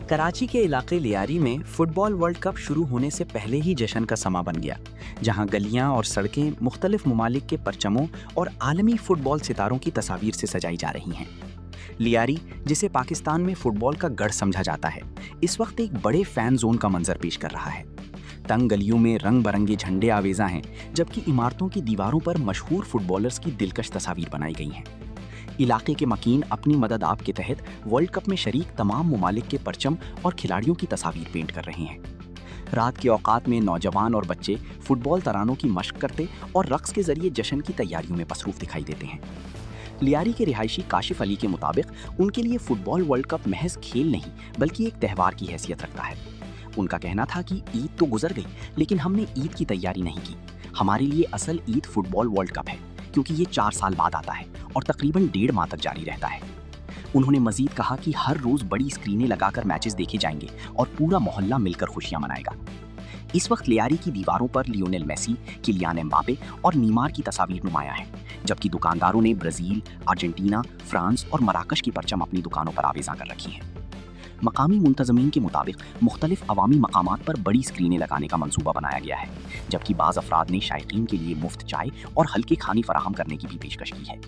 कराची के इलाके लियारी में फुटबॉल वर्ल्ड कप शुरू होने से पहले ही जश्न का समा बन गया, जहां गलियां और सड़कें मुख्तलिफ ममालिक के परचमों और आलमी फुटबॉल सितारों की तस्वीर से सजाई जा रही हैं। लियारी, जिसे पाकिस्तान में फुटबॉल का गढ़ समझा जाता है, इस वक्त एक बड़े फैन जोन का मंजर पेश कर रहा है। तंग गलियों में रंग बरंगे झंडे आवेजा हैं, जबकि इमारतों की दीवारों पर मशहूर फुटबॉलर्स की दिलकश तस्वीर बनाई गई हैं। इलाके के मकीन अपनी मदद आप के तहत वर्ल्ड कप में शरीक तमाम ममालिक के परचम और खिलाड़ियों की तस्वीर पेंट कर रहे हैं। रात के औकात में नौजवान और बच्चे फुटबॉल तरानों की मशक करते और रक्स के जरिए जश्न की तैयारियों में मसरूफ दिखाई देते हैं। लियारी के रिहायशी काशिफ अली के मुताबिक उनके लिए फुटबॉल वर्ल्ड कप महज खेल नहीं बल्कि एक त्यौहार की हैसियत रखता है। उनका कहना था कि ईद तो गुजर गई, लेकिन हमने ईद की तैयारी नहीं की। हमारे लिए असल ईद फुटबॉल वर्ल्ड कप है, क्योंकि ये 4 साल बाद आता है और तकरीबन 1.5 माह तक जारी रहता है। उन्होंने मजीद कहा कि हर रोज बड़ी स्क्रीनें लगाकर मैचेस देखे जाएंगे और पूरा मोहल्ला मिलकर खुशियां मनाएगा। इस वक्त लियारी की दीवारों पर लियोनेल मेसी, किलियान एम्बापे और नीमार की तस्वीर नुमाया है, जबकि दुकानदारों ने ब्राजील, अर्जेंटीना, फ्रांस और मराकश की परचम अपनी दुकानों पर आवेजा कर रखी हैं। मकामी मुंतजमीन के मुताबिक मुख्तलिफ अवामी मकामात पर बड़ी स्क्रीनें लगाने का मंसूबा बनाया गया है, जबकि बाज़ अफराद ने शायकीन के लिए मुफ्त चाय और हल्के खाने फराहम करने की भी पेशकश की है।